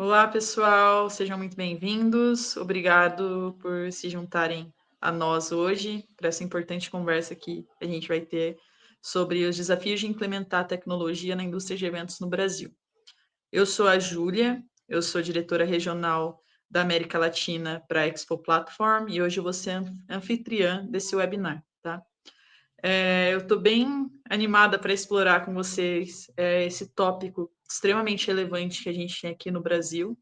Olá, pessoal, sejam muito bem-vindos. Obrigado por se juntarem a nós hoje para essa importante conversa que a gente vai ter sobre os desafios de implementar tecnologia na indústria de eventos no Brasil. Eu sou a Júlia, eu sou diretora regional da América Latina para a Expo Platform e hoje eu vou ser anfitriã desse webinar, tá? Eu estou bem animada para explorar com vocês esse tópico extremamente relevante que a gente tem aqui no Brasil,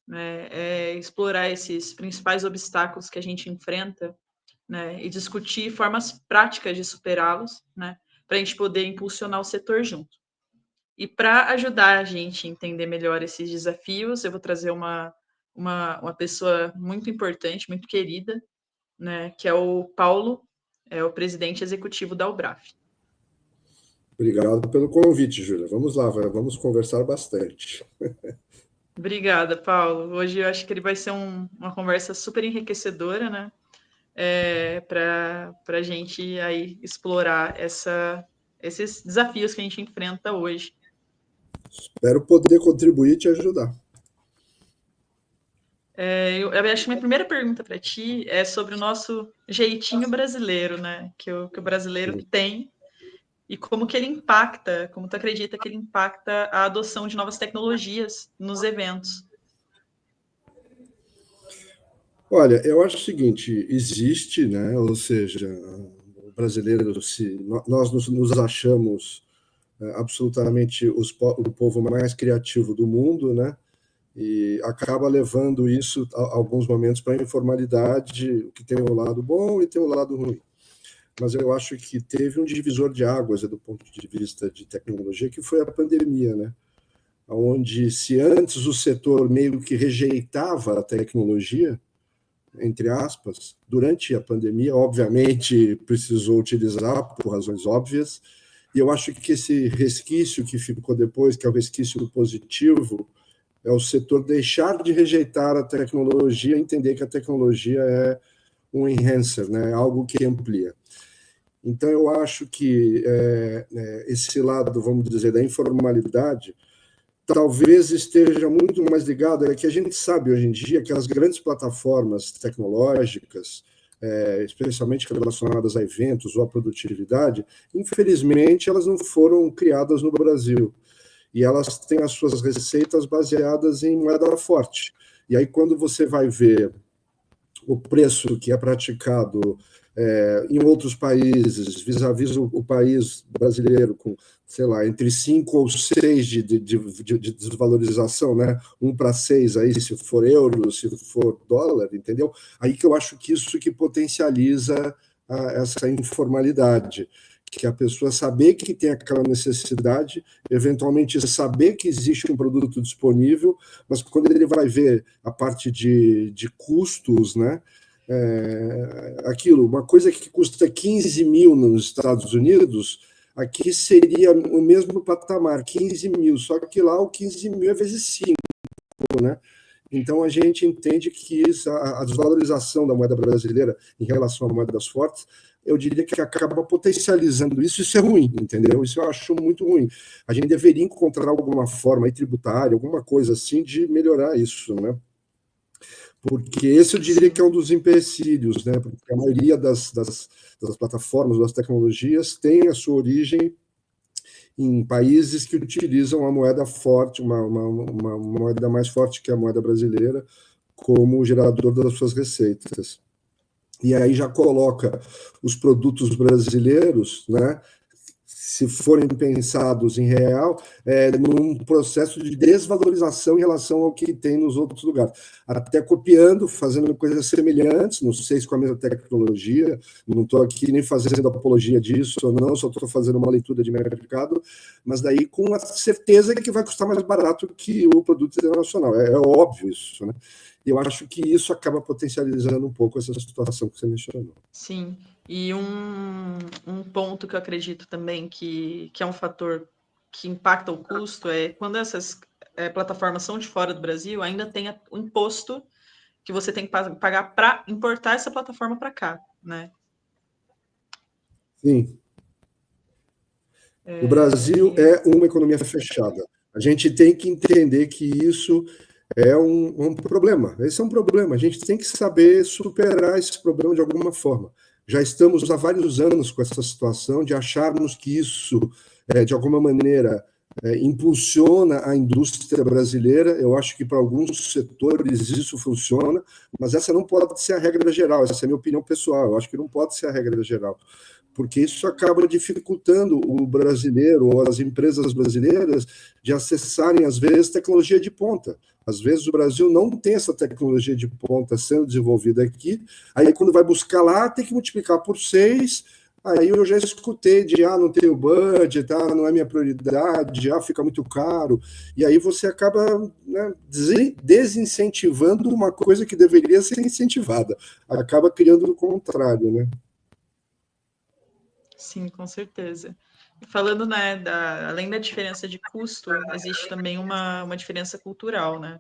né? Explorar esses principais obstáculos que a gente enfrenta, né? E discutir formas práticas de superá-los, né? Para a gente poder impulsionar o setor junto. E para ajudar a gente a entender melhor esses desafios, eu vou trazer uma pessoa muito importante, muito querida, né? Que é o Paulo, o presidente executivo da Ubraf. Obrigado pelo convite, Júlia. Vamos lá, vamos conversar bastante. Obrigada, Paulo. Hoje eu acho que ele vai ser uma conversa super enriquecedora, né? Para a gente aí explorar esses desafios que a gente enfrenta hoje. Espero poder contribuir e te ajudar. Eu acho que minha primeira pergunta para ti é sobre o nosso jeitinho brasileiro, né? Que o brasileiro tem e como que ele impacta, como tu acredita que ele impacta a adoção de novas tecnologias nos eventos. Olha, eu acho o seguinte, existe, né? Ou seja, o brasileiro, nós nos achamos absolutamente o povo mais criativo do mundo, né? E acaba levando isso, a alguns momentos, para a informalidade, que tem um lado bom e tem um lado ruim. Mas eu acho que teve um divisor de águas do ponto de vista de tecnologia, que foi a pandemia, né? Onde, se antes o setor meio que rejeitava a tecnologia, entre aspas, durante a pandemia, obviamente precisou utilizar por razões óbvias, e eu acho que esse resquício que ficou depois, que é o resquício positivo, é o setor deixar de rejeitar a tecnologia, entender que a tecnologia é um enhancer, né? Algo que amplia. Então, eu acho que esse lado, vamos dizer, da informalidade, talvez esteja muito mais ligado, é que a gente sabe hoje em dia que as grandes plataformas tecnológicas, especialmente relacionadas a eventos ou à produtividade, infelizmente elas não foram criadas no Brasil. E elas têm as suas receitas baseadas em moeda forte. E aí, quando você vai ver o preço que é praticado em outros países, vis-à-vis o país brasileiro, com, sei lá, entre 5 ou 6 de desvalorização, né? 1 para 6 aí, se for euro, se for dólar, entendeu? Aí que eu acho que isso que potencializa essa informalidade, que a pessoa saber que tem aquela necessidade, eventualmente saber que existe um produto disponível, mas quando ele vai ver a parte de custos, né? Aquilo, uma coisa que custa 15 mil nos Estados Unidos, aqui seria o mesmo patamar, 15 mil, só que lá o 15 mil é vezes 5, né? Então, a gente entende que a desvalorização da moeda brasileira em relação à moeda das fortes, eu diria que acaba potencializando isso. Isso é ruim, entendeu? Isso eu acho muito ruim. A gente deveria encontrar alguma forma aí, tributária, alguma coisa assim, de melhorar isso, né? Porque esse eu diria que é um dos empecilhos, né? Porque a maioria das plataformas, das tecnologias, tem a sua origem em países que utilizam a moeda forte, uma moeda mais forte que a moeda brasileira, como gerador das suas receitas. E aí já coloca os produtos brasileiros, né, se forem pensados em real, num processo de desvalorização em relação ao que tem nos outros lugares. Até copiando, fazendo coisas semelhantes, não sei se com a mesma tecnologia, não estou aqui nem fazendo apologia disso ou não, só estou fazendo uma leitura de mercado, mas daí com a certeza que vai custar mais barato que o produto internacional. É óbvio isso, né? E eu acho que isso acaba potencializando um pouco essa situação que você mencionou. Sim, e um ponto que eu acredito também que é um fator que impacta o custo é quando essas plataformas são de fora do Brasil, ainda tem o imposto que você tem que pagar para importar essa plataforma para cá, né? Sim. O Brasil é uma economia fechada. A gente tem que entender que isso é um problema. Esse é um problema. A gente tem que saber superar esse problema de alguma forma. Já estamos há vários anos com essa situação de acharmos que isso, de alguma maneira, impulsiona a indústria brasileira. Eu acho que para alguns setores isso funciona, mas essa não pode ser a regra geral. Essa é a minha opinião pessoal. Eu acho que não pode ser a regra geral, porque isso acaba dificultando o brasileiro ou as empresas brasileiras de acessarem, às vezes, tecnologia de ponta. Às vezes o Brasil não tem essa tecnologia de ponta sendo desenvolvida aqui, aí quando vai buscar lá tem que multiplicar por 6, aí eu já escutei de, não tenho budget, não é minha prioridade, fica muito caro, e aí você acaba, né, desincentivando uma coisa que deveria ser incentivada, acaba criando o contrário, né? Sim, com certeza. Falando, né, além da diferença de custo, existe também uma diferença cultural, né?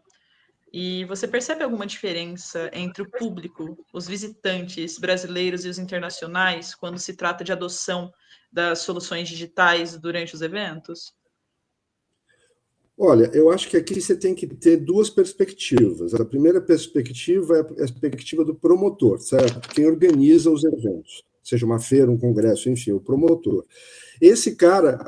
E você percebe alguma diferença entre o público, os visitantes brasileiros e os internacionais, quando se trata de adoção das soluções digitais durante os eventos? Olha, eu acho que aqui você tem que ter duas perspectivas. A primeira perspectiva é a perspectiva do promotor, certo? Quem organiza os eventos, seja uma feira, um congresso, enfim, o promotor. Esse cara,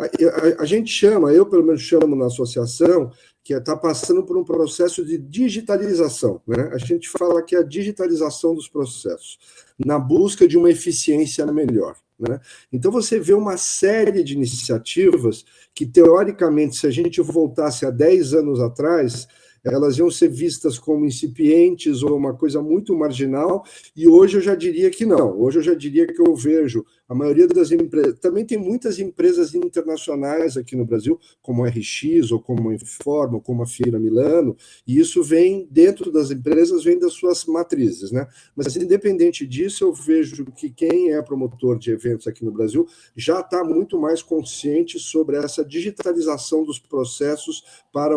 a gente chama, eu pelo menos chamo na associação, que está passando por um processo de digitalização, né? A gente fala que é a digitalização dos processos, na busca de uma eficiência melhor, né? Então você vê uma série de iniciativas que, teoricamente, se a gente voltasse a 10 anos atrás, elas iam ser vistas como incipientes ou uma coisa muito marginal, e hoje eu já diria que não. Hoje eu já diria que eu vejo a maioria das empresas. Também tem muitas empresas internacionais aqui no Brasil, como a RX, ou como a Informa, ou como a Feira Milano, e isso vem dentro das empresas, vem das suas matrizes, né? Mas, independente disso, eu vejo que quem é promotor de eventos aqui no Brasil já está muito mais consciente sobre essa digitalização dos processos para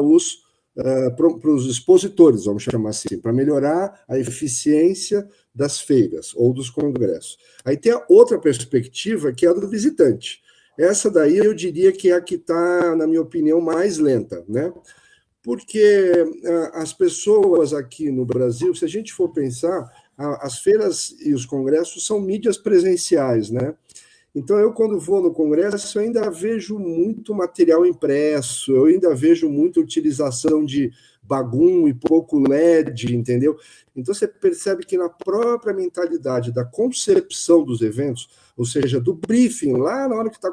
para os expositores, vamos chamar assim, para melhorar a eficiência das feiras ou dos congressos. Aí tem a outra perspectiva, que é a do visitante. Essa daí eu diria que é a que está, na minha opinião, mais lenta, né? Porque as pessoas aqui no Brasil, se a gente for pensar, as feiras e os congressos são mídias presenciais, né? Então, eu, quando vou no congresso, eu ainda vejo muito material impresso, eu ainda vejo muita utilização de bagum e pouco LED, entendeu? Então, você percebe que na própria mentalidade da concepção dos eventos, ou seja, do briefing, lá na hora que está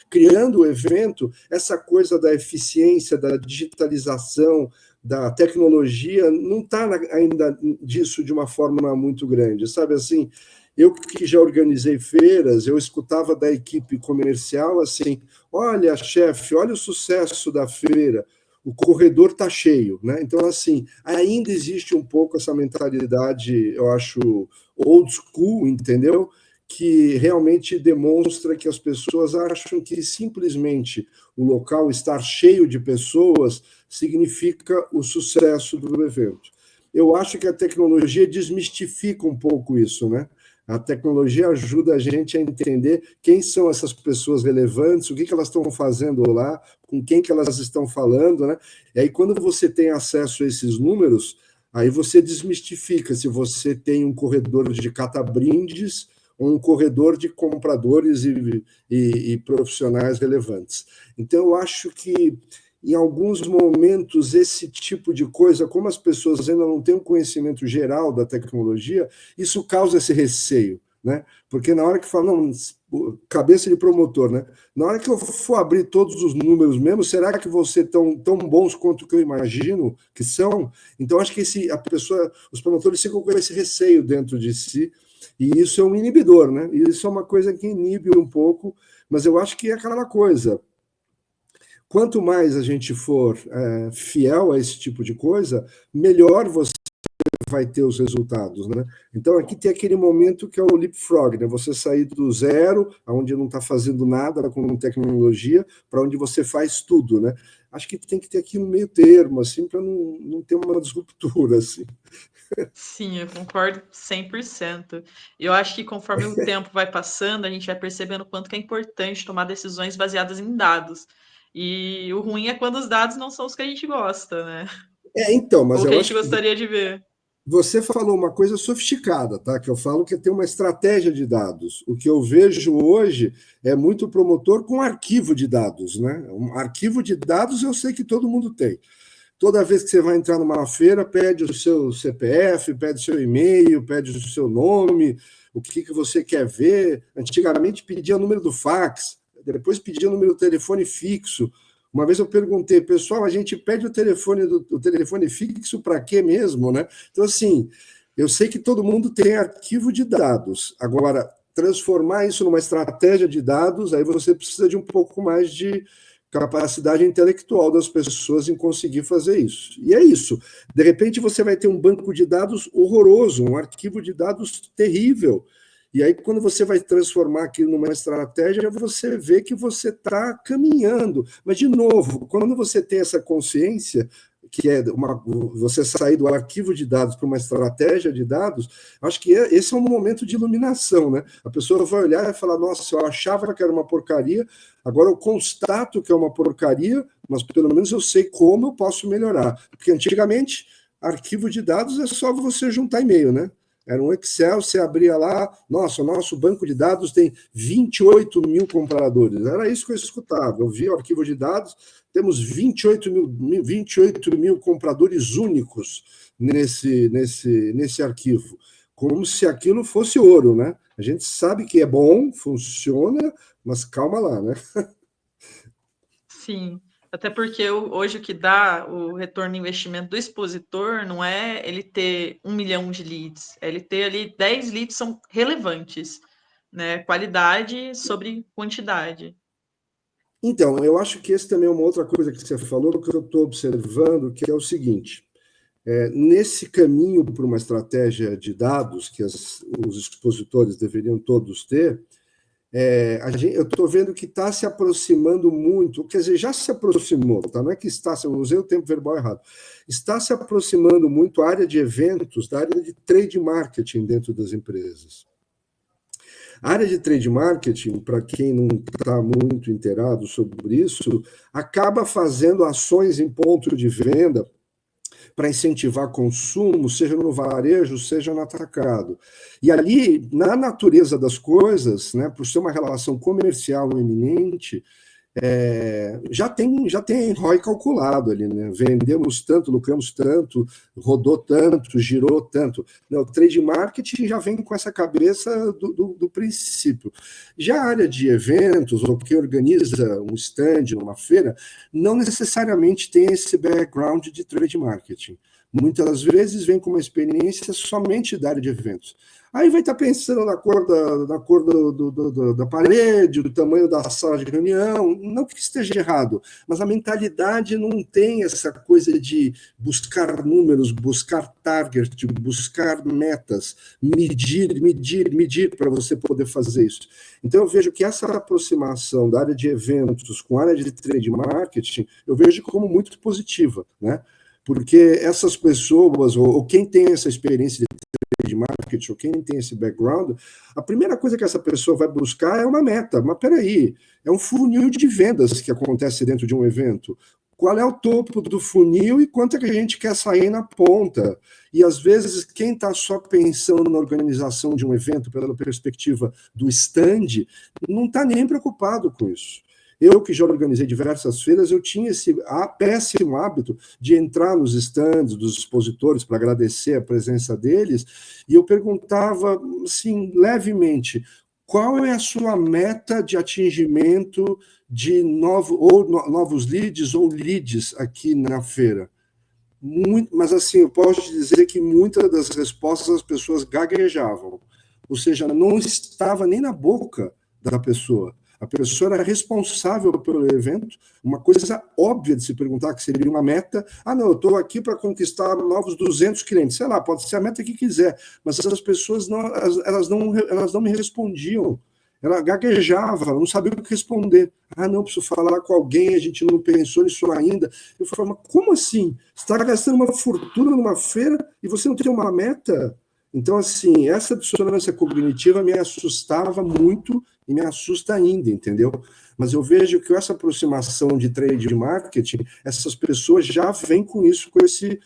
criando o evento, essa coisa da eficiência, da digitalização, da tecnologia, não está ainda disso de uma forma muito grande, sabe assim? Eu que já organizei feiras, eu escutava da equipe comercial assim: olha, chefe, olha o sucesso da feira, o corredor está cheio, né? Então, assim, ainda existe um pouco essa mentalidade, eu acho, old school, entendeu? Que realmente demonstra que as pessoas acham que simplesmente o local estar cheio de pessoas significa o sucesso do evento. Eu acho que a tecnologia desmistifica um pouco isso, né? A tecnologia ajuda a gente a entender quem são essas pessoas relevantes, o que elas estão fazendo lá, com quem que elas estão falando, né? E aí, quando você tem acesso a esses números, aí você desmistifica se você tem um corredor de catabrindes ou um corredor de compradores e profissionais relevantes. Então, eu acho que em alguns momentos, esse tipo de coisa, como as pessoas ainda não têm um conhecimento geral da tecnologia, isso causa esse receio, né? Porque na hora que fala, não, cabeça de promotor, né? Na hora que eu for abrir todos os números mesmo, será que vão ser tão bons quanto que eu imagino que são? Então, acho que os promotores ficam com esse receio dentro de si, e isso é um inibidor, né? E isso é uma coisa que inibe um pouco, mas eu acho que é aquela coisa. Quanto mais a gente for fiel a esse tipo de coisa, melhor você vai ter os resultados, né? Então aqui tem aquele momento que é o leapfrog, né? Você sair do zero, onde não está fazendo nada com tecnologia, para onde você faz tudo, né? Acho que tem que ter aqui um meio termo, assim, para não ter uma disruptura, assim. Sim, eu concordo 100%. Eu acho que conforme o tempo vai passando, a gente vai percebendo o quanto que é importante tomar decisões baseadas em dados. E o ruim é quando os dados não são os que a gente gosta, né? Então, mas Ou que eu a gente acho que gostaria de ver. você falou uma coisa sofisticada, tá? Que eu falo que tem uma estratégia de dados. O que eu vejo hoje é muito promotor com arquivo de dados, né? Um arquivo de dados eu sei que todo mundo tem. Toda vez que você vai entrar numa feira, pede o seu CPF, pede o seu e-mail, pede o seu nome, o que você quer ver. Antigamente pedia o número do fax, depois pedia o número do telefone fixo. Uma vez eu perguntei, pessoal, a gente pede o telefone fixo para quê mesmo, né? Então, assim, eu sei que todo mundo tem arquivo de dados. Agora, transformar isso numa estratégia de dados, aí você precisa de um pouco mais de capacidade intelectual das pessoas em conseguir fazer isso. E é isso. De repente, você vai ter um banco de dados horroroso, um arquivo de dados terrível. E aí, quando você vai transformar aquilo numa estratégia, você vê que você está caminhando. Mas, de novo, quando você tem essa consciência, que é você sair do arquivo de dados para uma estratégia de dados, acho que esse é um momento de iluminação, né? A pessoa vai olhar e falar, nossa, eu achava que era uma porcaria, agora eu constato que é uma porcaria, mas pelo menos eu sei como eu posso melhorar. Porque antigamente, arquivo de dados é só você juntar e-mail, né? Era um Excel, você abria lá, nossa, o nosso banco de dados tem 28 mil compradores. Era isso que eu escutava. Eu via o arquivo de dados, temos 28 mil compradores únicos nesse arquivo. Como se aquilo fosse ouro, né? A gente sabe que é bom, funciona, mas calma lá, né? Sim, até porque hoje o que dá o retorno de investimento do expositor não é ele ter 1 milhão de leads, é ele ter ali 10 leads são relevantes, né? Qualidade sobre quantidade. Então, eu acho que esse também é uma outra coisa que você falou, que eu estou observando, que é o seguinte: nesse caminho para uma estratégia de dados que os expositores deveriam todos ter, eu estou vendo que está se aproximando muito, quer dizer, já se aproximou, tá? Não é que está, eu usei o tempo verbal errado, está se aproximando muito a área de eventos, da área de trade marketing dentro das empresas. A área de trade marketing, para quem não está muito inteirado sobre isso, acaba fazendo ações em ponto de venda para incentivar consumo, seja no varejo, seja no atacado. E ali, na natureza das coisas, né, por ser uma relação comercial iminente, já tem ROI calculado ali, né? Vendemos tanto, lucramos tanto, rodou tanto, girou tanto. O trade marketing já vem com essa cabeça do princípio. Já a área de eventos, ou quem organiza um stand numa feira, não necessariamente tem esse background de trade marketing. Muitas vezes vem com uma experiência somente da área de eventos. Aí vai estar pensando na cor da parede, do tamanho da sala de reunião, não que esteja errado, mas a mentalidade não tem essa coisa de buscar números, buscar target, buscar metas, medir para você poder fazer isso. Então eu vejo que essa aproximação da área de eventos com a área de trade marketing, eu vejo como muito positiva, né? Porque essas pessoas, ou quem tem essa experiência de marketing, ou quem tem esse background, a primeira coisa que essa pessoa vai buscar é uma meta. Mas peraí, é um funil de vendas que acontece dentro de um evento. Qual é o topo do funil e quanto é que a gente quer sair na ponta? E às vezes quem está só pensando na organização de um evento pela perspectiva do stand, não está nem preocupado com isso. Eu, que já organizei diversas feiras, eu tinha esse péssimo hábito de entrar nos stands dos expositores para agradecer a presença deles, e eu perguntava, assim, levemente, qual é a sua meta de atingimento de novos leads ou leads aqui na feira? Mas, assim, eu posso te dizer que muitas das respostas as pessoas gaguejavam, ou seja, não estava nem na boca da pessoa. A pessoa era responsável pelo evento, uma coisa óbvia de se perguntar, que seria uma meta. Ah, não, eu estou aqui para conquistar novos 200 clientes. Sei lá, pode ser a meta que quiser, mas essas pessoas elas não me respondiam. Ela gaguejava, ela não sabia o que responder. Ah, não, preciso falar com alguém, a gente não pensou nisso ainda. Eu falei, mas como assim? Você está gastando uma fortuna numa feira e você não tem uma meta? Então, assim, essa dissonância cognitiva me assustava muito e me assusta ainda, entendeu? Mas eu vejo que essa aproximação de trade e marketing, essas pessoas já vêm com esse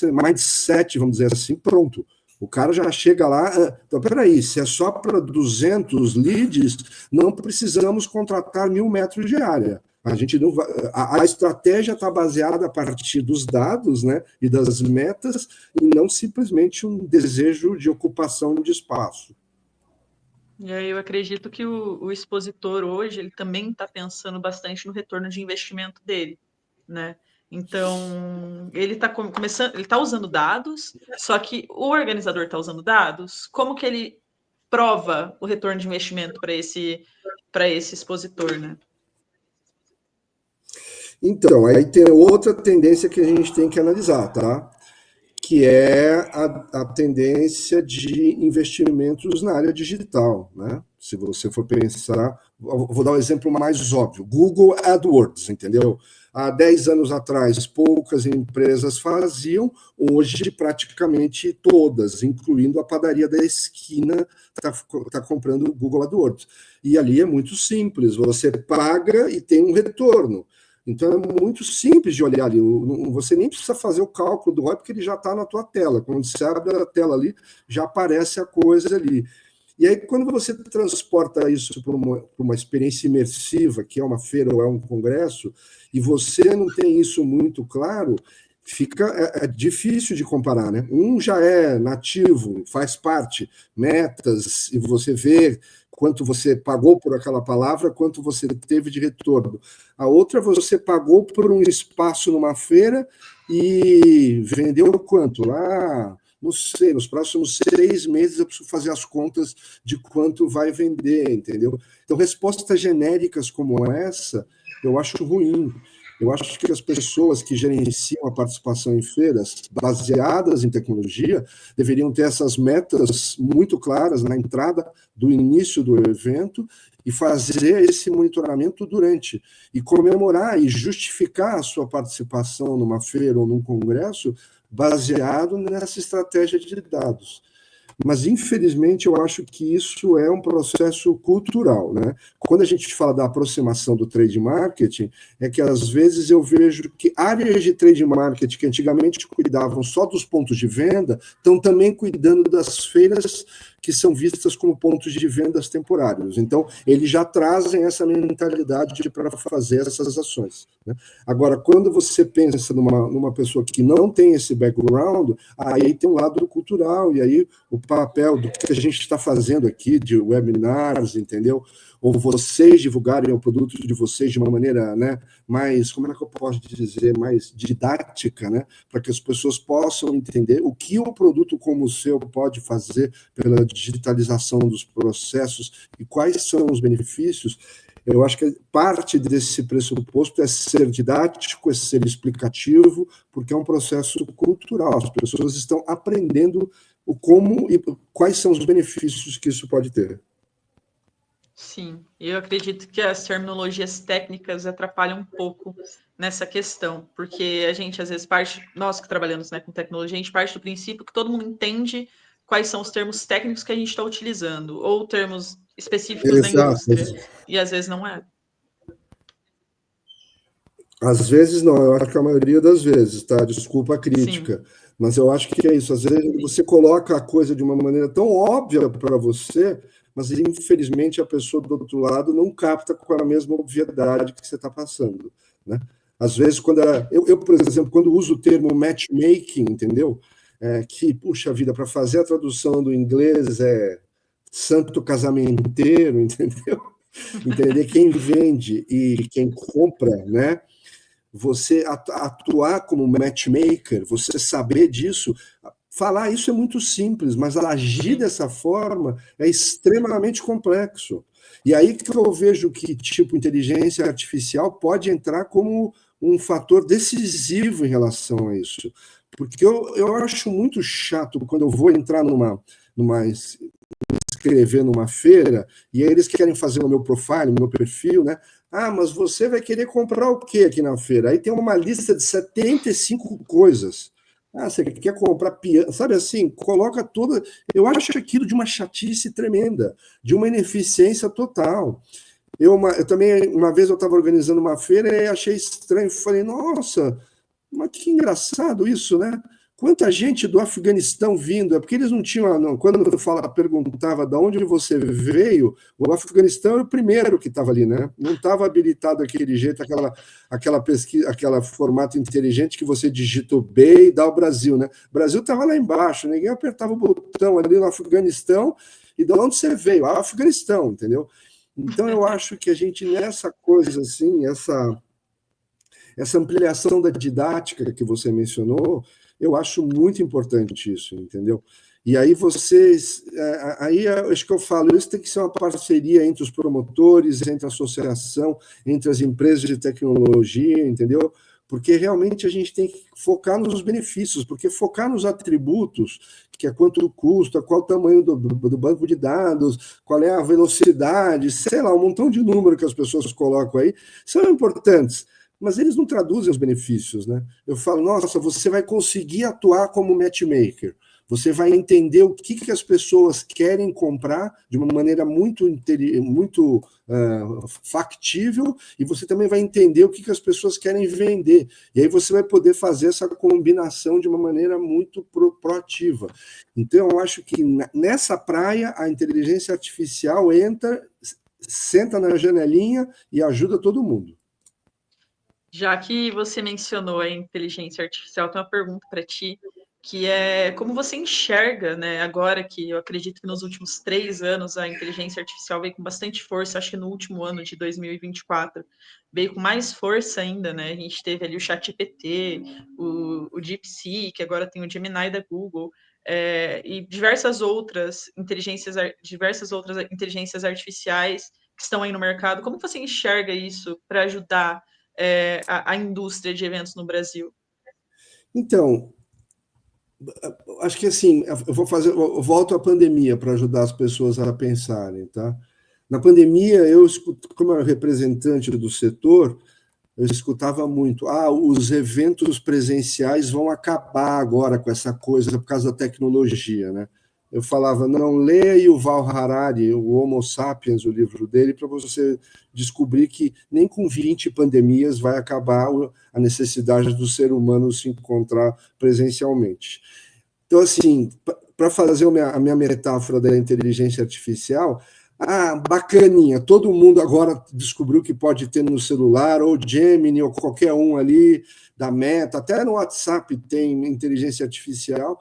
mindset, vamos dizer assim, pronto. O cara já chega lá, então, peraí, se é só para 200 leads, não precisamos contratar 1.000 metros de área. A gente não vai, a estratégia está baseada a partir dos dados, né, e das metas, e não simplesmente um desejo de ocupação de espaço. E aí eu acredito que o expositor hoje ele também está pensando bastante no retorno de investimento dele, né? Então ele está começando, ele está usando dados, só que o organizador está usando dados. Como que ele prova o retorno de investimento para esse expositor, né? Então, aí tem outra tendência que a gente tem que analisar, tá? Que é a tendência de investimentos na área digital, né? Se você for pensar, vou dar um exemplo mais óbvio, Google AdWords, entendeu? Há 10 anos atrás, poucas empresas faziam, hoje praticamente todas, incluindo a padaria da esquina, está comprando o Google AdWords. E ali é muito simples, você paga e tem um retorno. Então é muito simples de olhar ali. Você nem precisa fazer o cálculo do ROI, porque ele já está na tua tela. Quando você abre a tela ali, já aparece a coisa ali. E aí, quando você transporta isso para uma experiência imersiva, que é uma feira ou é um congresso, e você não tem isso muito claro, fica difícil de comparar, né? Um já é nativo, faz parte, metas, e você vê quanto você pagou por aquela palavra, quanto você teve de retorno. A outra você pagou por um espaço numa feira e vendeu quanto? Lá, não sei, nos próximos 6 meses eu preciso fazer as contas de quanto vai vender, entendeu? Então, respostas genéricas como essa, eu acho ruim. Eu acho que as pessoas que gerenciam a participação em feiras baseadas em tecnologia deveriam ter essas metas muito claras na entrada do início do evento e fazer esse monitoramento durante, e comemorar e justificar a sua participação numa feira ou num congresso baseado nessa estratégia de dados. Mas, infelizmente, eu acho que isso é um processo cultural, né? Quando a gente fala da aproximação do trade marketing, é que, às vezes, eu vejo que áreas de trade marketing que antigamente cuidavam só dos pontos de venda, estão também cuidando das feiras que são vistas como pontos de vendas temporários. Então, eles já trazem essa mentalidade para fazer essas ações, né? Agora, quando você pensa numa pessoa que não tem esse background, aí tem um lado cultural, e aí o papel do que a gente está fazendo aqui, de webinars, entendeu? Ou vocês divulgarem o produto de vocês de uma maneira, né, mais, como é que eu posso dizer, mais didática, né, para que as pessoas possam entender o que um produto como o seu pode fazer pela digitalização dos processos e quais são os benefícios. Eu acho que parte desse pressuposto é ser didático, é ser explicativo, porque é um processo cultural. As pessoas estão aprendendo o como e quais são os benefícios que isso pode ter. Sim, eu acredito que as terminologias técnicas atrapalham um pouco nessa questão, porque a gente, às vezes, nós que trabalhamos, né, com tecnologia, a gente parte do princípio que todo mundo entende quais são os termos técnicos que a gente está utilizando, ou termos específicos da Exato. indústria, e às vezes não é. Às vezes não, eu acho que a maioria das vezes, tá? Desculpa a crítica, Sim. mas eu acho que é isso. Às vezes você coloca a coisa de uma maneira tão óbvia para você, mas infelizmente a pessoa do outro lado não capta com a mesma obviedade que você está passando, né? Às vezes, eu, por exemplo, quando uso o termo matchmaking, entendeu? Que, puxa vida, para fazer a tradução do inglês é santo casamenteiro, entendeu? Entender quem vende e quem compra, né? Você atuar como matchmaker, você saber disso, falar isso é muito simples, mas agir dessa forma é extremamente complexo. E aí que eu vejo que, tipo, inteligência artificial pode entrar como um fator decisivo em relação a isso. Porque eu acho muito chato quando eu vou entrar escrever numa feira, e aí eles querem fazer o meu profile, o meu perfil, né? Ah, mas você vai querer comprar o quê aqui na feira? Aí tem uma lista de 75 coisas. Ah, você quer comprar piano, sabe assim, coloca toda. Eu acho aquilo de uma chatice tremenda, de uma ineficiência total. Eu também, uma vez eu estava organizando uma feira e achei estranho, falei, nossa, mas que engraçado isso, né? Quanta gente do Afeganistão vindo, é porque eles não tinham, não, quando eu perguntava de onde você veio, o Afeganistão era o primeiro que estava ali, né? Não estava habilitado daquele jeito, aquela pesquisa, aquele formato inteligente que você digita o B e dá o Brasil, né? O Brasil estava lá embaixo, ninguém apertava o botão ali no Afeganistão, e de onde você veio? Ah, Afeganistão, entendeu? Então eu acho que a gente nessa coisa assim, essa ampliação da didática que você mencionou, eu acho muito importante isso, entendeu? E aí vocês, aí acho que eu falo, isso tem que ser uma parceria entre os promotores, entre a associação, entre as empresas de tecnologia, entendeu? Porque realmente a gente tem que focar nos benefícios, porque focar nos atributos, que é quanto custa, qual o tamanho do banco de dados, qual é a velocidade, sei lá, um montão de número que as pessoas colocam aí, são importantes, mas eles não traduzem os benefícios, né? Eu falo, nossa, você vai conseguir atuar como matchmaker, você vai entender o que as pessoas querem comprar de uma maneira muito factível, e você também vai entender o que as pessoas querem vender. E aí você vai poder fazer essa combinação de uma maneira muito proativa. Então, eu acho que nessa praia, a inteligência artificial entra, senta na janelinha e ajuda todo mundo. Já que você mencionou a inteligência artificial, tem uma pergunta para ti, que é como você enxerga, né, agora que eu acredito que nos últimos 3 anos a inteligência artificial veio com bastante força, acho que no último ano de 2024 veio com mais força ainda, né? A gente teve ali o ChatGPT, o DeepSeek, que agora tem o Gemini da Google, e diversas outras inteligências artificiais que estão aí no mercado. Como você enxerga isso para ajudar a indústria de eventos no Brasil? Então, acho que assim, eu volto à pandemia para ajudar as pessoas a pensarem, tá? Na pandemia, como eu era representante do setor, eu escutava muito, os eventos presenciais vão acabar agora com essa coisa por causa da tecnologia, né? Eu falava, não, leia Yuval Harari, o Homo Sapiens, o livro dele, para você descobrir que nem com 20 pandemias vai acabar a necessidade do ser humano se encontrar presencialmente. Então, assim, para fazer a minha metáfora da inteligência artificial, bacaninha, todo mundo agora descobriu que pode ter no celular, ou Gemini, ou qualquer um ali da Meta, até no WhatsApp tem inteligência artificial.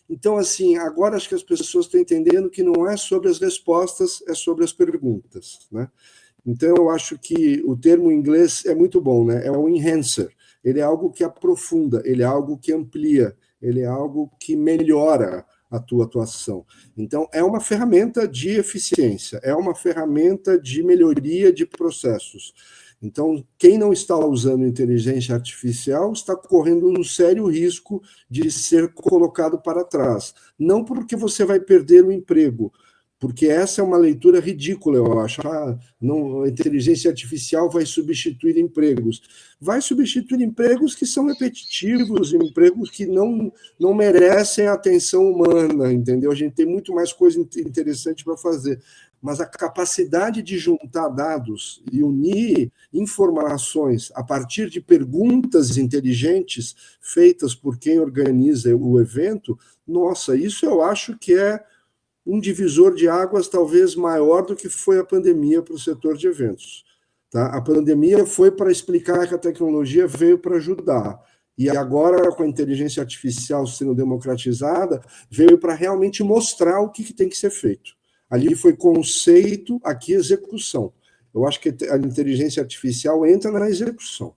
Então, assim, agora acho que as pessoas estão entendendo que não é sobre as respostas, é sobre as perguntas, né? Então, eu acho que o termo em inglês é muito bom, né? É o enhancer. Ele é algo que aprofunda, ele é algo que amplia, ele é algo que melhora a tua atuação. Então, é uma ferramenta de eficiência, é uma ferramenta de melhoria de processos. Então, quem não está usando inteligência artificial está correndo um sério risco de ser colocado para trás. Não porque você vai perder o emprego, porque essa é uma leitura ridícula, eu acho. Não, a inteligência artificial vai substituir empregos. Vai substituir empregos que são repetitivos, empregos que não merecem a atenção humana, entendeu? A gente tem muito mais coisa interessante para fazer. Mas a capacidade de juntar dados e unir informações a partir de perguntas inteligentes feitas por quem organiza o evento, nossa, isso eu acho que é um divisor de águas talvez maior do que foi a pandemia para o setor de eventos. Tá? A pandemia foi para explicar que a tecnologia veio para ajudar. E agora, com a inteligência artificial sendo democratizada, veio para realmente mostrar o que tem que ser feito. Ali foi conceito, aqui execução. Eu acho que a inteligência artificial entra na execução.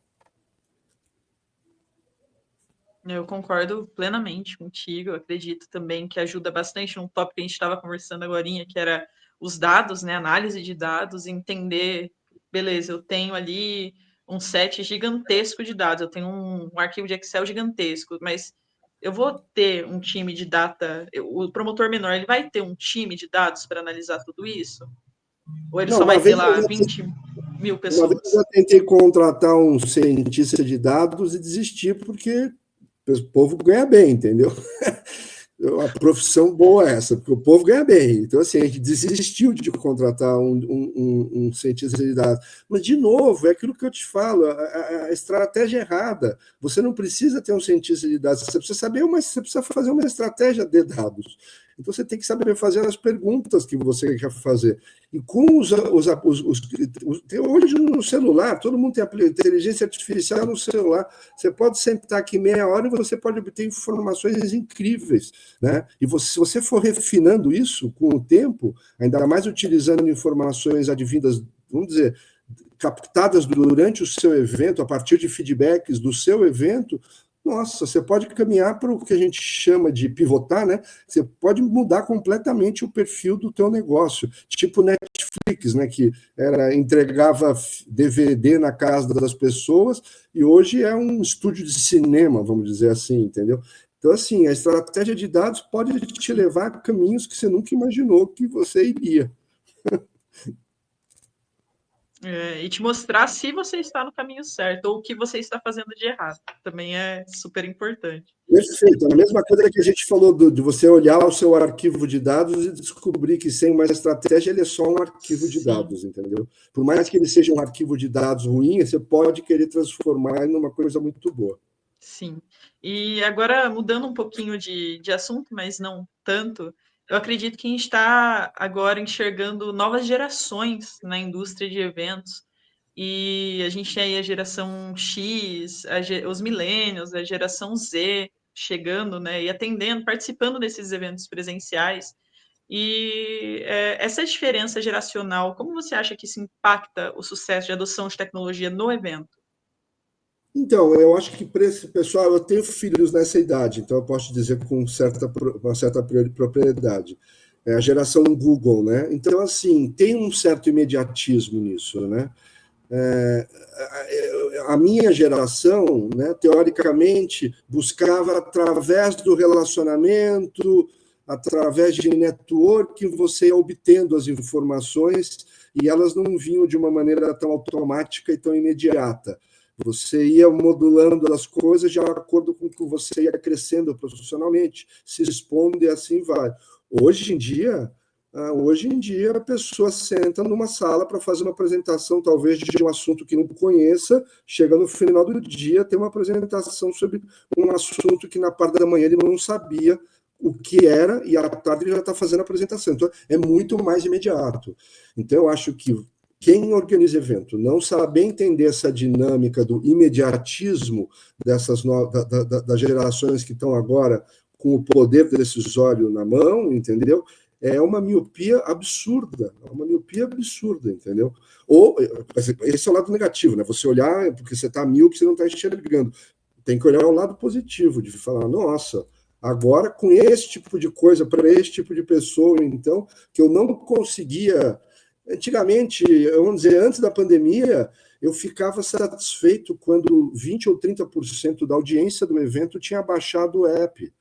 Eu concordo plenamente contigo. Eu acredito também que ajuda bastante num tópico que a gente estava conversando agora, que era os dados, né? Análise de dados, entender, beleza, eu tenho ali um set gigantesco de dados, eu tenho um arquivo de Excel gigantesco, mas eu vou ter um time de data, o promotor menor, ele vai ter um time de dados para analisar tudo isso? Ou ele Não, só vai ter lá 20 mil uma vez eu pessoas? já tentei contratar um cientista de dados e desisti porque o povo ganha bem, entendeu? Uma profissão boa essa, porque o povo ganha bem. Então, assim, a gente desistiu de contratar um cientista de dados. Mas, de novo, é aquilo que eu te falo, a estratégia é errada. Você não precisa ter um cientista de dados, você precisa saber, mas você precisa fazer uma estratégia de dados. Então, você tem que saber fazer as perguntas que você quer fazer. E com hoje no celular, todo mundo tem inteligência artificial no celular. Você pode sentar aqui meia hora e você pode obter informações incríveis, né? E se você for refinando isso com o tempo, ainda mais utilizando informações advindas, vamos dizer, captadas durante o seu evento, a partir de feedbacks do seu evento, nossa, você pode caminhar para o que a gente chama de pivotar, né? Você pode mudar completamente o perfil do teu negócio, tipo Netflix, né? Que entregava DVD na casa das pessoas e hoje é um estúdio de cinema, vamos dizer assim, entendeu? Então, assim, a estratégia de dados pode te levar a caminhos que você nunca imaginou que você iria. E te mostrar se você está no caminho certo ou o que você está fazendo de errado. Também é super importante. Perfeito. A mesma coisa que a gente falou de você olhar o seu arquivo de dados e descobrir que sem uma estratégia ele é só um arquivo de dados, entendeu? Por mais que ele seja um arquivo de dados ruim, você pode querer transformar em uma coisa muito boa. Sim. E agora, mudando um pouquinho de assunto, mas não tanto, eu acredito que a gente está agora enxergando novas gerações na indústria de eventos. E a gente tem aí a geração X, os millennials, a geração Z chegando, né, e atendendo, participando desses eventos presenciais. E essa diferença geracional, como você acha que isso impacta o sucesso de adoção de tecnologia no evento? Então, eu acho que para esse pessoal, eu tenho filhos nessa idade, então eu posso dizer com uma certa propriedade. É a geração Google, né? Então, assim, tem um certo imediatismo nisso, né? É, a minha geração, né, teoricamente, buscava através do relacionamento, através de network, você ia obtendo as informações e elas não vinham de uma maneira tão automática e tão imediata. Você ia modulando as coisas de acordo com que você ia crescendo profissionalmente, se expondo e assim vai. Hoje em dia, a pessoa senta numa sala para fazer uma apresentação, talvez de um assunto que não conheça, chega no final do dia, tem uma apresentação sobre um assunto que na parte da manhã ele não sabia o que era, e à tarde ele já está fazendo a apresentação. Então, é muito mais imediato. Então, eu acho que quem organiza evento não saber entender essa dinâmica do imediatismo das gerações que estão agora com o poder decisório na mão, entendeu? É uma miopia absurda, entendeu? Ou, esse é o lado negativo, né? Você olhar, porque você está míope, você não está enxergando. Tem que olhar o lado positivo, de falar, nossa, agora com esse tipo de coisa, para esse tipo de pessoa, então, que eu não conseguia. Antigamente, vamos dizer, antes da pandemia, eu ficava satisfeito quando 20 ou 30% da audiência do evento tinha baixado o app.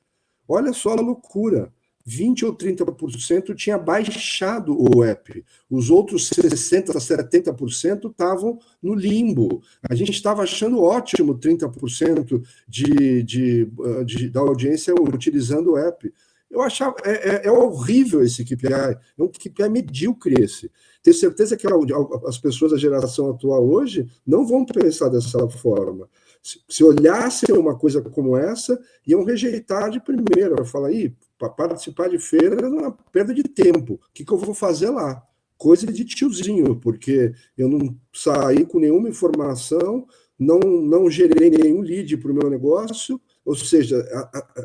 Olha só a loucura. 20 ou 30% tinha baixado o app. Os outros 60%, 70% estavam no limbo. A gente estava achando ótimo 30% da audiência utilizando o app. Eu achava, é horrível esse KPI, é um KPI medíocre esse. Tenho certeza que as pessoas da geração atual hoje não vão pensar dessa forma. Se olhassem uma coisa como essa, iam rejeitar de primeira. Vai falar, para participar de feira é uma perda de tempo. O que eu vou fazer lá? Coisa de tiozinho, porque eu não saí com nenhuma informação, não gerei nenhum lead para o meu negócio. Ou seja,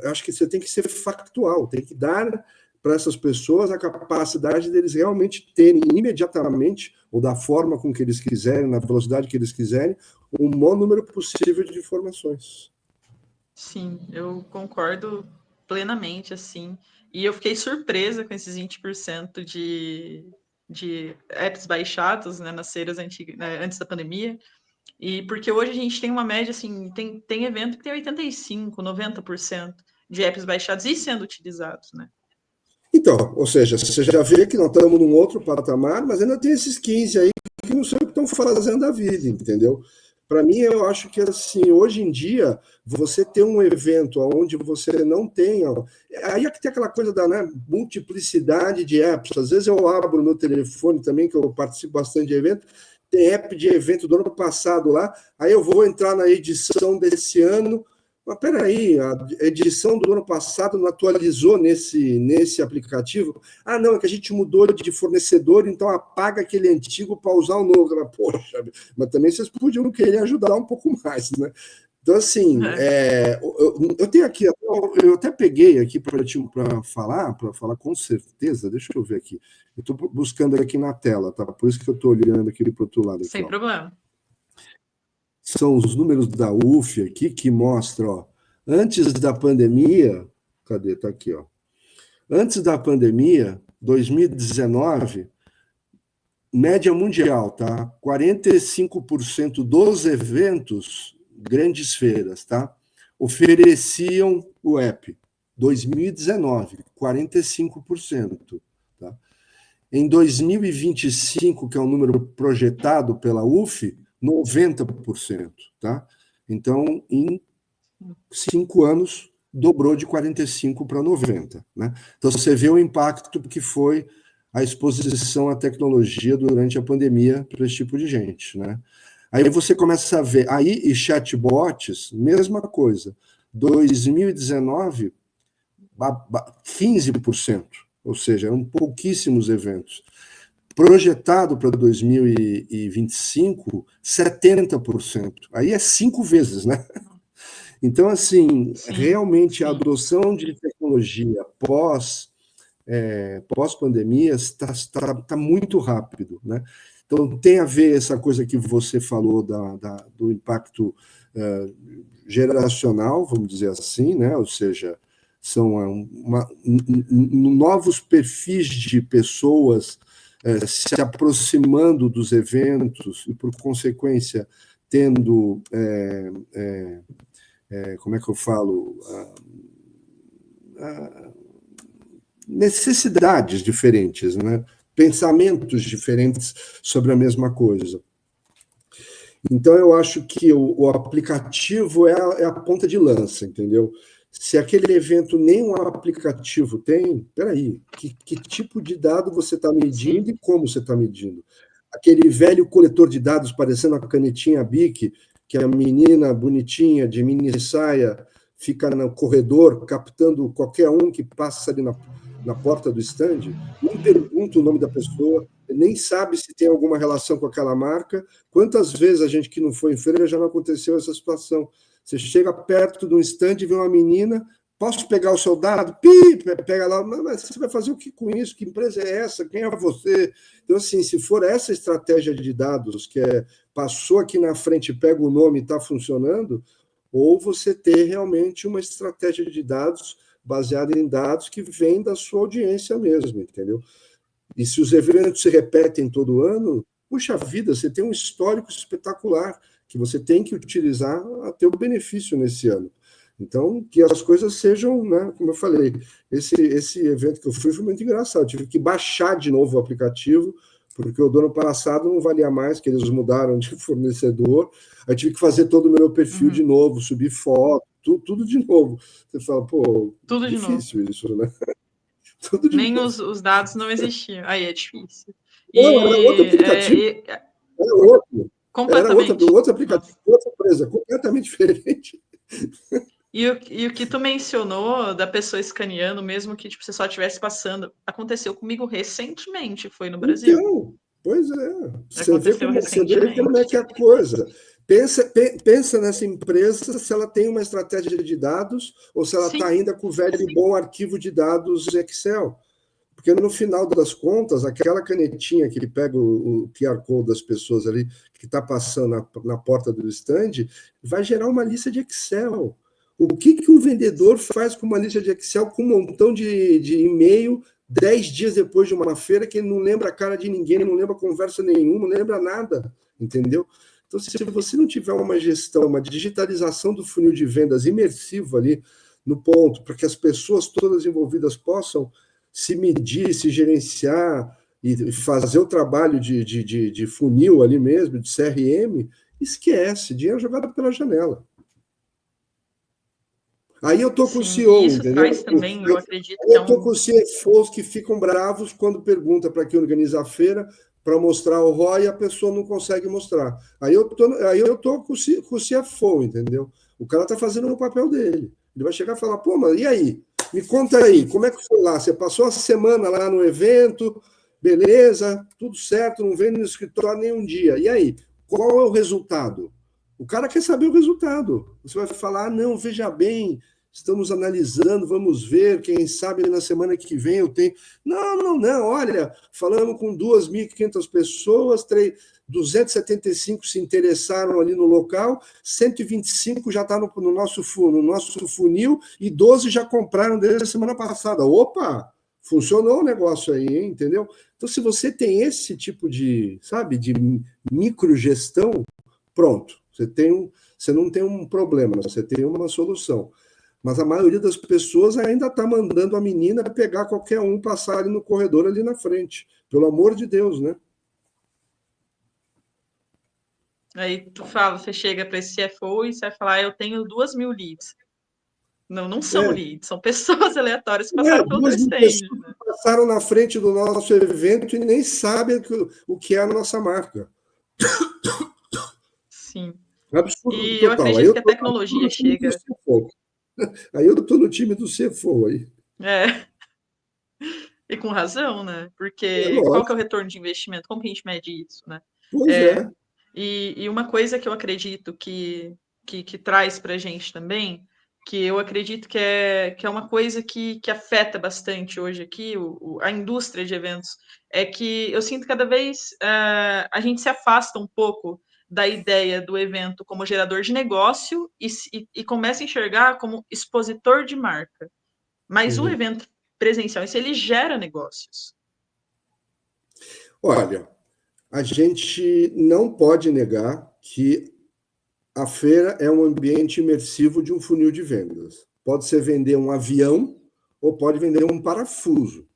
acho que você tem que ser factual, tem que dar para essas pessoas a capacidade deles realmente terem imediatamente, ou da forma com que eles quiserem, na velocidade que eles quiserem, o maior número possível de informações. Sim, eu concordo plenamente, assim. E eu fiquei surpresa com esses 20% de apps baixados, né, nas feiras né, antes da pandemia. E porque hoje a gente tem uma média, assim, tem evento que tem 85%, 90% de apps baixados e sendo utilizados, né? Então, ou seja, você já vê que nós estamos num outro patamar, mas ainda tem esses 15 aí que não sei o que estão fazendo da vida, entendeu? para mim, eu acho que assim, hoje em dia, você ter um evento onde você não tem. Aí é que tem aquela coisa da, né, multiplicidade de apps. Às vezes eu abro no meu telefone também, que eu participo bastante de evento, tem app de evento do ano passado lá, aí eu vou entrar na edição desse ano. Mas peraí, a edição do ano passado não atualizou nesse aplicativo? Ah, não, é que a gente mudou de fornecedor, então apaga aquele antigo para usar o novo. Poxa, mas também vocês podiam querer ajudar um pouco mais, né? Então, assim, eu tenho aqui, eu até peguei aqui para falar com certeza, deixa eu ver aqui. Eu estou buscando aqui na tela, tá? Por isso que eu estou olhando aqui para o outro lado. Aqui, sem problema. São os números da UF aqui que mostram, ó, antes da pandemia, cadê? Tá aqui, ó. Antes da pandemia, 2019, média mundial, tá? 45% dos eventos, grandes feiras, tá? Ofereciam o app. 2019, 45%, tá? Em 2025, que é o número projetado pela UF, 90%, tá? Então, em 5 anos, dobrou de 45 para 90, né? Então, você vê o impacto que foi a exposição à tecnologia durante a pandemia para esse tipo de gente, né? Aí você começa a ver, aí e chatbots, mesma coisa. 2019, 15%, ou seja, eram pouquíssimos eventos. Projetado para 2025, 70%. Aí é 5 vezes, né? Então, assim, Sim, realmente a sim. adoção de tecnologia pós-pandemia está muito rápido, né? Então, tem a ver essa coisa que você falou do impacto geracional, vamos dizer assim, né? Ou seja, são novos perfis de pessoas se aproximando dos eventos e, por consequência, tendo, como é que eu falo, necessidades diferentes, né? Pensamentos diferentes sobre a mesma coisa. Então, eu acho que o aplicativo é a ponta de lança, entendeu? Se aquele evento nem um aplicativo tem, peraí, que tipo de dado você está medindo Sim. e como você está medindo? Aquele velho coletor de dados parecendo a canetinha Bic, que a menina bonitinha de mini saia fica no corredor captando qualquer um que passa ali na porta do stand, nem pergunta o nome da pessoa, nem sabe se tem alguma relação com aquela marca. Quantas vezes a gente que não foi em feira já não aconteceu essa situação? Você chega perto de um stand e vê uma menina, posso pegar o seu dado? Pega lá, mas você vai fazer o que com isso? Que empresa é essa? Quem é você? Então, assim, se for essa estratégia de dados, que passou aqui na frente, pega o nome e está funcionando, ou você ter realmente uma estratégia de dados baseada em dados que vem da sua audiência mesmo, entendeu? E se os eventos se repetem todo ano, puxa vida, você tem um histórico espetacular que você tem que utilizar a teu benefício nesse ano. Então, que as coisas sejam, né, como eu falei, esse evento que eu fui foi muito engraçado. Eu tive que baixar de novo o aplicativo, porque o do ano passado não valia mais, que eles mudaram de fornecedor. Aí tive que fazer todo o meu perfil de novo, subir foto, tudo de novo. Você fala, pô, Tudo de novo. difícil isso, né? Tudo de Nem novo. os dados não existiam. Aí é difícil. Não, era outro E aplicativo. Era completamente. outro aplicativo, Nossa. outra empresa, completamente diferente. E o que tu mencionou da pessoa escaneando, mesmo que tipo, você só estivesse passando, aconteceu comigo recentemente, foi no Brasil. Então, pois é. Aconteceu Você vê como é recentemente. que é a coisa. Pensa nessa empresa se ela tem uma estratégia de dados ou se ela está Sim, ainda com o velho e bom arquivo de dados Excel. Porque no final das contas, aquela canetinha que ele pega o QR Code das pessoas ali, que está passando na porta do stand, vai gerar uma lista de Excel. O que um vendedor faz com uma lista de Excel com um montão de e-mail 10 dias depois de uma feira que ele não lembra a cara de ninguém, não lembra conversa nenhuma, não lembra nada, entendeu? Então, se você não tiver uma gestão, uma digitalização do funil de vendas imersivo ali no ponto, para que as pessoas todas envolvidas possam se medir, se gerenciar e fazer o trabalho de funil ali mesmo, de CRM, Esquece, dinheiro jogado pela janela. Aí eu estou com o Sim, e CEO, isso entendeu? traz também, eu acredito Aí que eu é estou com um. os CFOs que ficam bravos quando pergunta para quem organiza a feira para mostrar o ROI e a pessoa não consegue mostrar. Aí eu tô com o CFO, entendeu? O cara está fazendo o papel dele. Ele vai chegar e falar, pô, mas e aí? Me conta aí, como é que foi lá? Você passou a semana lá no evento, beleza, tudo certo, não veio no escritório nenhum dia. E aí? Qual é o resultado? O cara quer saber o resultado. Você vai falar, não, veja bem, estamos analisando, vamos ver, quem sabe na semana que vem eu tenho. Não, não, não, olha, falamos com 2.500 pessoas, 275 se interessaram ali no local, 125 já está no nosso funil e 12 já compraram desde a semana passada. Opa, funcionou o negócio aí, hein, entendeu? Então, se você tem esse tipo de, sabe, de microgestão, pronto, você não tem um problema, você tem uma solução. Mas a maioria das pessoas ainda está mandando a menina pegar qualquer um, passar ali no corredor ali na frente. Pelo amor de Deus, né? Aí tu fala, você chega para esse CFO e você vai falar, eu tenho 2.000 leads. Não, não são É, leads, são pessoas aleatórias que passaram pelo teu 2.000 stand, pessoas né? passaram na frente do nosso evento e nem sabem o que é a nossa marca. Sim. Absurdo E eu total. Aí acredito eu que a estou tecnologia no time do chega. CFO. Aí eu estou no time do CFO aí. É, e com razão, né? É Porque qual que é o lógico. retorno de investimento? Como que a gente mede isso, né? Pois É, é. e uma coisa que eu acredito que traz para a gente também, que eu acredito que é uma coisa que afeta bastante hoje aqui, a indústria de eventos, é que eu sinto cada vez a gente se afasta um pouco da ideia do evento como gerador de negócio e começa a enxergar como expositor de marca. Mas o Uhum. evento presencial, isso ele gera negócios. Olha, a gente não pode negar que a feira é um ambiente imersivo de um funil de vendas. Pode ser vender um avião ou pode vender um parafuso.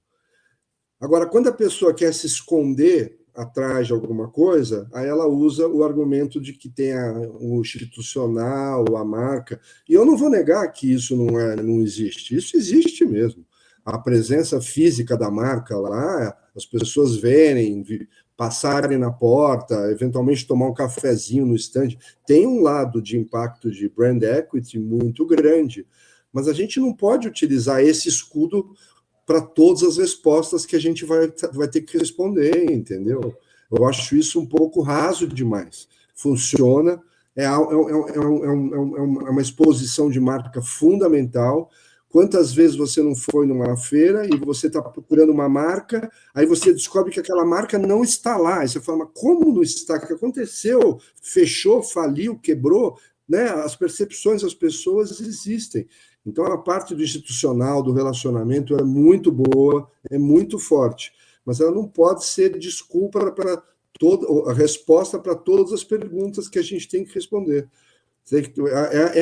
Agora, quando a pessoa quer se esconder atrás de alguma coisa, aí ela usa o argumento de que tem o institucional, a marca. E eu não vou negar que isso não existe. Isso existe mesmo. A presença física da marca lá, as pessoas verem, passarem na porta, eventualmente tomar um cafezinho no stand, tem um lado de impacto de brand equity muito grande. Mas a gente não pode utilizar esse escudo para todas as respostas que a gente vai ter que responder, entendeu? Eu acho isso um pouco raso demais. Funciona, é uma exposição de marca fundamental. Quantas vezes você não foi numa feira e você está procurando uma marca, aí você descobre que aquela marca não está lá. Aí você fala, mas como não está? O que aconteceu? Fechou, faliu, quebrou? Né? As percepções das pessoas existem. Então, a parte do institucional, do relacionamento, é muito boa, é muito forte, mas ela não pode ser desculpa para toda a resposta para todas as perguntas que a gente tem que responder.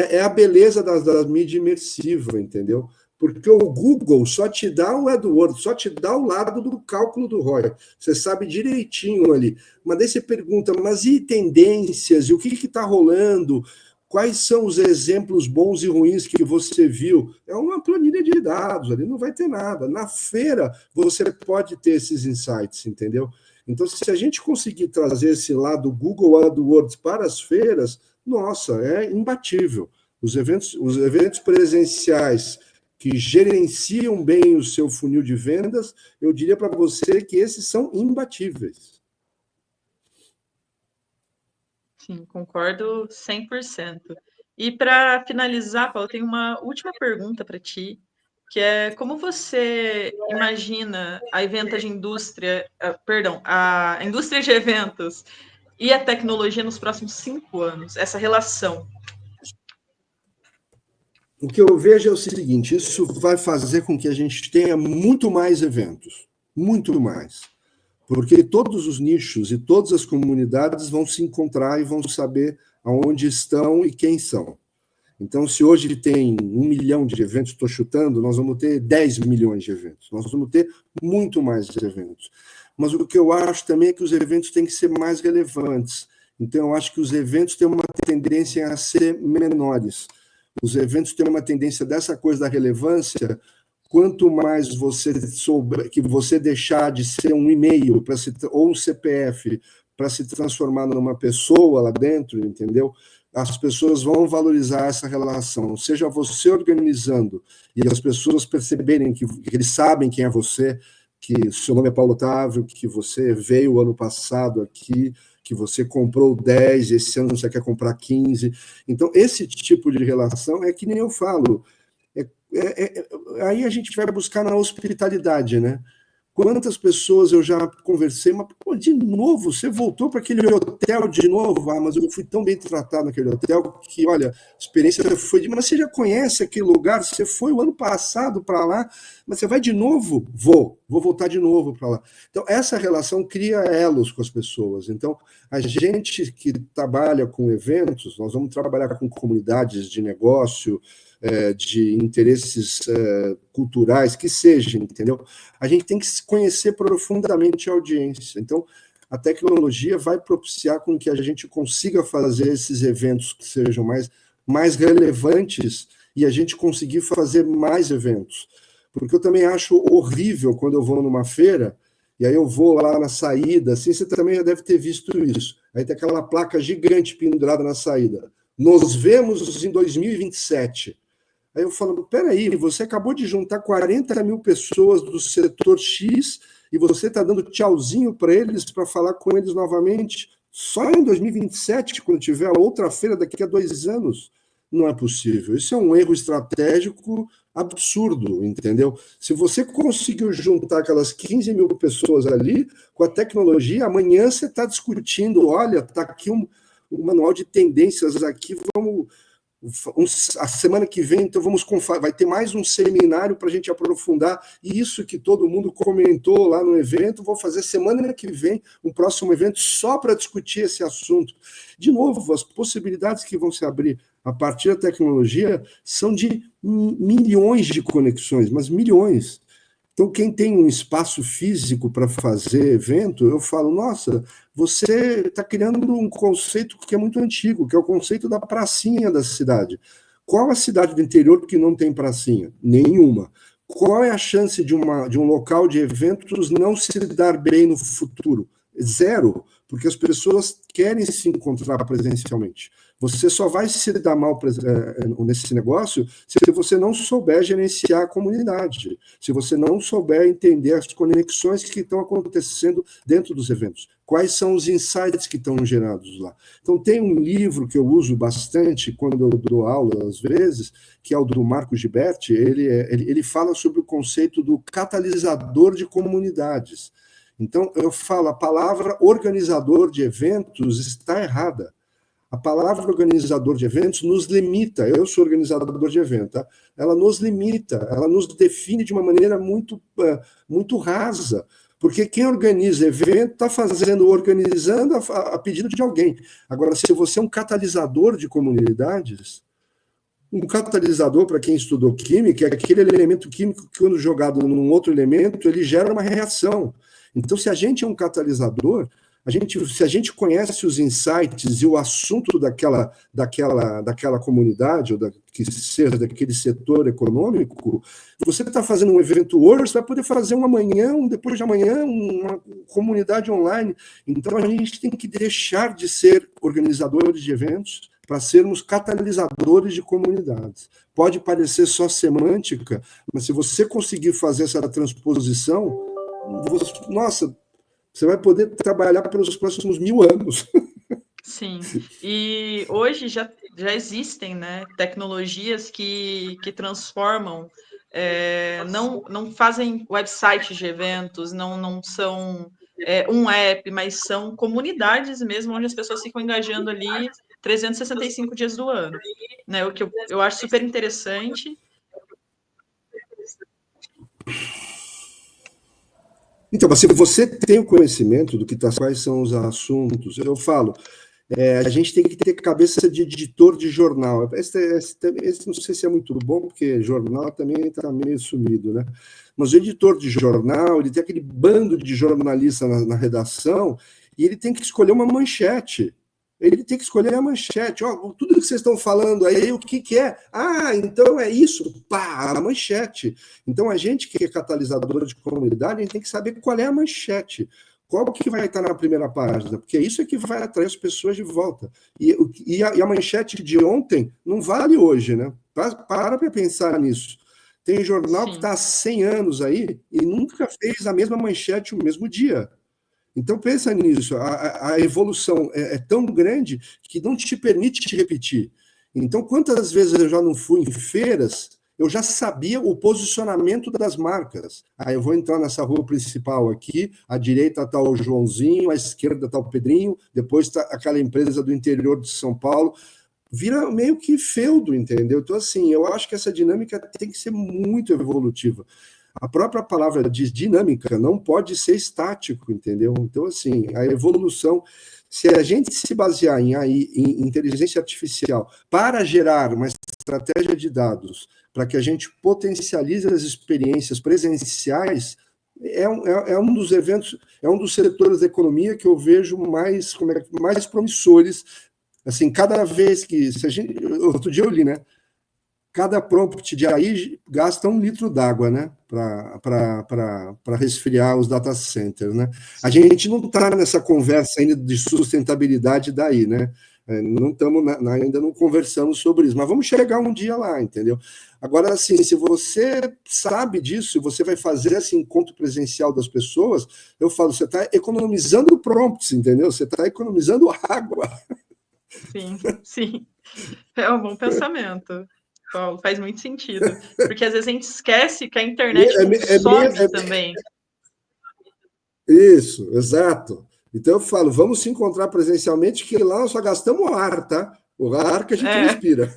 É a beleza da mídia imersiva, entendeu? Porque o Google só te dá o AdWords, só te dá o lado do cálculo do ROI. Você sabe direitinho ali. Mas daí você pergunta, mas e tendências? E o que está rolando? Quais são os exemplos bons e ruins que você viu? É uma planilha de dados, ali não vai ter nada. Na feira, você pode ter esses insights, entendeu? Então, se a gente conseguir trazer esse lado Google AdWords para as feiras, nossa, é imbatível. Os eventos presenciais que gerenciam bem o seu funil de vendas, eu diria para você que esses são imbatíveis. Sim, concordo 100%. E para finalizar, Paulo, eu tenho uma última pergunta para ti, que é como você imagina a evento de indústria, perdão, a indústria de eventos e a tecnologia nos próximos 5 anos, essa relação? O que eu vejo é o seguinte: isso vai fazer com que a gente tenha muito mais eventos, muito mais. Porque todos os nichos e todas as comunidades vão se encontrar e vão saber aonde estão e quem são. Então, se hoje tem 1 milhão de eventos, estou chutando, nós vamos ter 10 milhões de eventos. Nós vamos ter muito mais eventos. Mas o que eu acho também é que os eventos têm que ser mais relevantes. Então, eu acho que os eventos têm uma tendência a ser menores. Os eventos têm uma tendência dessa coisa da relevância. Quanto mais você souber, que você deixar de ser um e-mail ou um CPF para se transformar numa pessoa lá dentro, entendeu? As pessoas vão valorizar essa relação. Seja você organizando e as pessoas perceberem que eles sabem quem é você, que seu nome é Paulo Otávio, que você veio ano passado aqui, que você comprou 10, esse ano você quer comprar 15. Então, esse tipo de relação é que nem eu falo. Aí a gente vai buscar na hospitalidade, né? Quantas pessoas eu já conversei, mas pô, de novo, você voltou para aquele hotel de novo? Ah, mas eu fui tão bem tratado naquele hotel que, olha, a experiência foi de. Mas você já conhece aquele lugar? Você foi o ano passado para lá, mas você vai de novo? Vou voltar de novo para lá. Então, essa relação cria elos com as pessoas. Então, a gente que trabalha com eventos, nós vamos trabalhar com comunidades de negócio, de interesses culturais, que seja, entendeu? A gente tem que conhecer profundamente a audiência. Então, a tecnologia vai propiciar com que a gente consiga fazer esses eventos que sejam mais relevantes e a gente conseguir fazer mais eventos. Porque eu também acho horrível quando eu vou numa feira, e aí eu vou lá na saída, assim, você também já deve ter visto isso. Aí tem aquela placa gigante pendurada na saída. Nos vemos em 2027. Aí eu falo, peraí, você acabou de juntar 40 mil pessoas do setor X e você está dando tchauzinho para eles, para falar com eles novamente, só em 2027, quando tiver a outra feira daqui a 2 anos. Não é possível. Isso é um erro estratégico absurdo, entendeu? Se você conseguiu juntar aquelas 15 mil pessoas ali, com a tecnologia, amanhã você está discutindo, olha, está aqui um manual de tendências aqui, vamos... A semana que vem, então, vai ter mais um seminário para a gente aprofundar isso que todo mundo comentou lá no evento. Vou fazer semana que vem um próximo evento só para discutir esse assunto. De novo, as possibilidades que vão se abrir a partir da tecnologia são de milhões de conexões, mas milhões. Então, quem tem um espaço físico para fazer evento, eu falo, nossa, você está criando um conceito que é muito antigo, que é o conceito da pracinha da cidade. Qual a cidade do interior que não tem pracinha? Nenhuma. Qual é a chance de um local de eventos não se dar bem no futuro? Zero, porque as pessoas querem se encontrar presencialmente. Você só vai se dar mal nesse negócio se você não souber gerenciar a comunidade, se você não souber entender as conexões que estão acontecendo dentro dos eventos, quais são os insights que estão gerados lá. Então, tem um livro que eu uso bastante quando eu dou aula, às vezes, que é o do Marco Ghiberti. Ele fala sobre o conceito do catalisador de comunidades. Então, eu falo, a palavra organizador de eventos está errada. A palavra organizador de eventos nos limita. Eu sou organizador de evento, tá? Ela nos limita, ela nos define de uma maneira muito rasa. Porque quem organiza evento está organizando a pedido de alguém. Agora, se você é um catalisador de comunidades, um catalisador, para quem estudou química, é aquele elemento químico que, quando jogado num outro elemento, ele gera uma reação. Então, se a gente é um catalisador, se a gente conhece os insights e o assunto daquela comunidade, ou que seja daquele setor econômico, você está fazendo um evento hoje, você vai poder fazer um amanhã, um depois de amanhã, uma comunidade online. Então, a gente tem que deixar de ser organizadores de eventos para sermos catalisadores de comunidades. Pode parecer só semântica, mas se você conseguir fazer essa transposição, nossa, você vai poder trabalhar pelos próximos 1000 anos. Sim, e hoje já existem, né, tecnologias que transformam, não fazem websites de eventos, não são um app, mas são comunidades mesmo, onde as pessoas ficam engajando ali 365 dias do ano, né, o que eu acho super interessante. Então, mas se você tem o conhecimento do que quais são os assuntos, eu falo, a gente tem que ter cabeça de editor de jornal. Esse não sei se é muito bom, porque jornal também está meio sumido, né? Mas o editor de jornal, ele tem aquele bando de jornalistas na redação, e ele tem que escolher uma manchete. ele tem que escolher a manchete. Ó, tudo que vocês estão falando aí, o que, que é? Ah, então é isso. Pá, a manchete. Então, a gente que é catalisador de comunidade, a gente tem que saber qual é a manchete. Qual que vai estar na primeira página? Porque isso é que vai atrair as pessoas de volta. E a manchete de ontem não vale hoje, né? Para pensar nisso. Tem jornal que está há 100 anos aí e nunca fez a mesma manchete o mesmo dia. Então, pensa nisso, a evolução é tão grande que não te permite te repetir. Então, quantas vezes eu já não fui em feiras, eu já sabia o posicionamento das marcas. Aí eu vou entrar nessa rua principal aqui, à direita está o Joãozinho, à esquerda está o Pedrinho, depois está aquela empresa do interior de São Paulo. Vira meio que feudo, entendeu? Então, assim, eu acho que essa dinâmica tem que ser muito evolutiva. A própria palavra diz dinâmica, não pode ser estático, entendeu? Então, assim, a evolução, se a gente se basear em inteligência artificial para gerar uma estratégia de dados, para que a gente potencialize as experiências presenciais, é um dos eventos, é um dos setores da economia que eu vejo mais promissores. Assim, cada vez que. Se a gente, outro dia eu li, né? Cada prompt de AI gasta 1 litro d'água, né? Para resfriar os data centers, né? A gente não está nessa conversa ainda de sustentabilidade daí, né? Não estamos ainda não conversamos sobre isso, mas vamos chegar um dia lá, entendeu? Agora, assim, se você sabe disso, você vai fazer esse encontro presencial das pessoas, eu falo, você está economizando prompts, entendeu? Você está economizando água. Sim, sim. É um bom pensamento, Paulo, faz muito sentido. Porque às vezes a gente esquece que a internet consome também. Isso, exato. Então eu falo, vamos se encontrar presencialmente, que lá nós só gastamos ar, tá? O ar que a gente respira.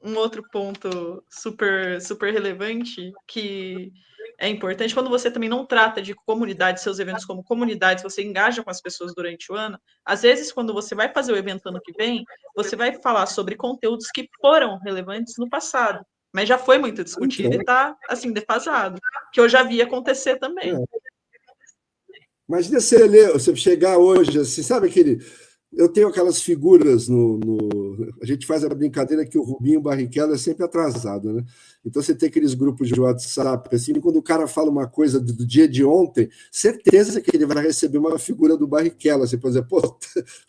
Um outro ponto super, super relevante que é importante, quando você também não trata de comunidade, seus eventos como comunidades, você engaja com as pessoas durante o ano, às vezes quando você vai fazer o evento ano que vem, você vai falar sobre conteúdos que foram relevantes no passado, mas já foi muito discutido e está, assim, defasado, que eu já vi acontecer também. Imagina você chegar hoje, assim, sabe aquele... Eu tenho aquelas figuras a gente faz a brincadeira que o Rubinho Barrichello é sempre atrasado, né? Então você tem aqueles grupos de WhatsApp, assim, quando o cara fala uma coisa do dia de ontem, certeza que ele vai receber uma figura do Barrichello, assim, por exemplo, pô,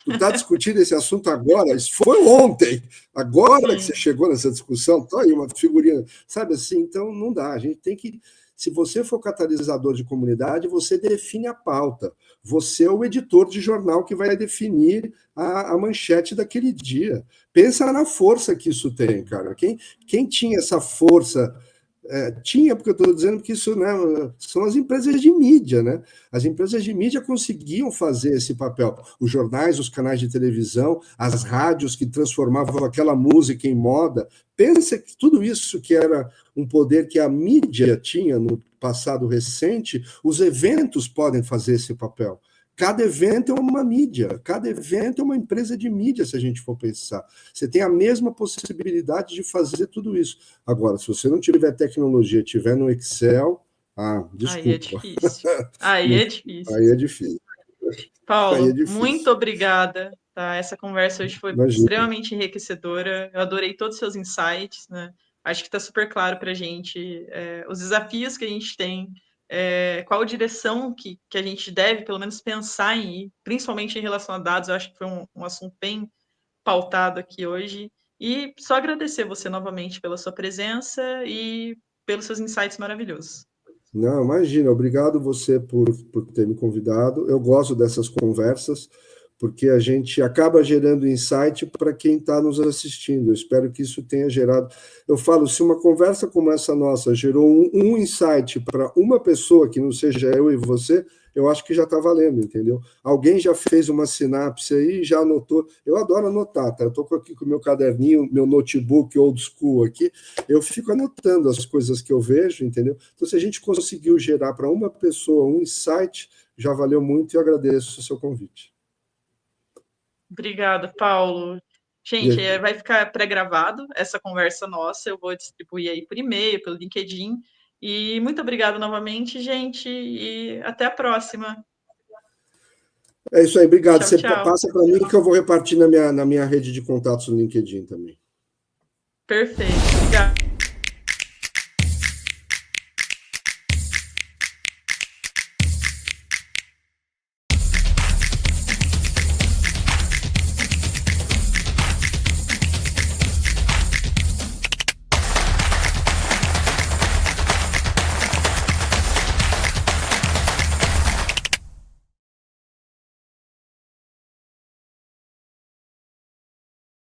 tu tá discutindo esse assunto agora, isso foi ontem, agora que você chegou nessa discussão, tá aí uma figurinha, sabe assim? Então não dá, a gente tem que... Se você for catalisador de comunidade, você define a pauta. Você é o editor de jornal que vai definir a manchete daquele dia. Pensa na força que isso tem, cara. Quem tinha essa força tinha, porque eu estou dizendo que isso, né, são as empresas de mídia, né? As empresas de mídia conseguiam fazer esse papel. Os jornais, os canais de televisão, as rádios que transformavam aquela música em moda. Pensa que tudo isso que era um poder que a mídia tinha no passado recente, os eventos podem fazer esse papel. Cada evento é uma mídia, cada evento é uma empresa de mídia, se a gente for pensar. Você tem a mesma possibilidade de fazer tudo isso. Agora, se você não tiver tecnologia, tiver no Excel, desculpa. Aí é difícil. Aí é difícil. Aí é difícil. Paulo, muito obrigada. Tá? Essa conversa hoje foi extremamente enriquecedora. Eu adorei todos os seus insights, né? Acho que está super claro para a gente os desafios que a gente tem, qual direção que a gente deve, pelo menos, pensar em ir, principalmente em relação a dados. Eu acho que foi um assunto bem pautado aqui hoje. E só agradecer você novamente pela sua presença e pelos seus insights maravilhosos. Não, imagina, obrigado você por ter me convidado. Eu gosto dessas conversas, porque a gente acaba gerando insight para quem está nos assistindo. Eu espero que isso tenha gerado. Eu falo, se uma conversa como essa nossa gerou um insight para uma pessoa, que não seja eu e você, eu acho que já está valendo, entendeu? Alguém já fez uma sinapse aí, já anotou. Eu adoro anotar, tá? Eu estou aqui com o meu caderninho, meu notebook old school aqui, eu fico anotando as coisas que eu vejo, entendeu? Então, se a gente conseguiu gerar para uma pessoa um insight, já valeu muito e eu agradeço o seu convite. Obrigada, Paulo. Gente, vai ficar pré-gravado essa conversa nossa. Eu vou distribuir aí por e-mail, pelo LinkedIn. E muito obrigada novamente, gente, e até a próxima. É isso aí, obrigado. Tchau, Você tchau. passa para mim que eu vou repartir na minha rede de contatos no LinkedIn também. Perfeito. Obrigada.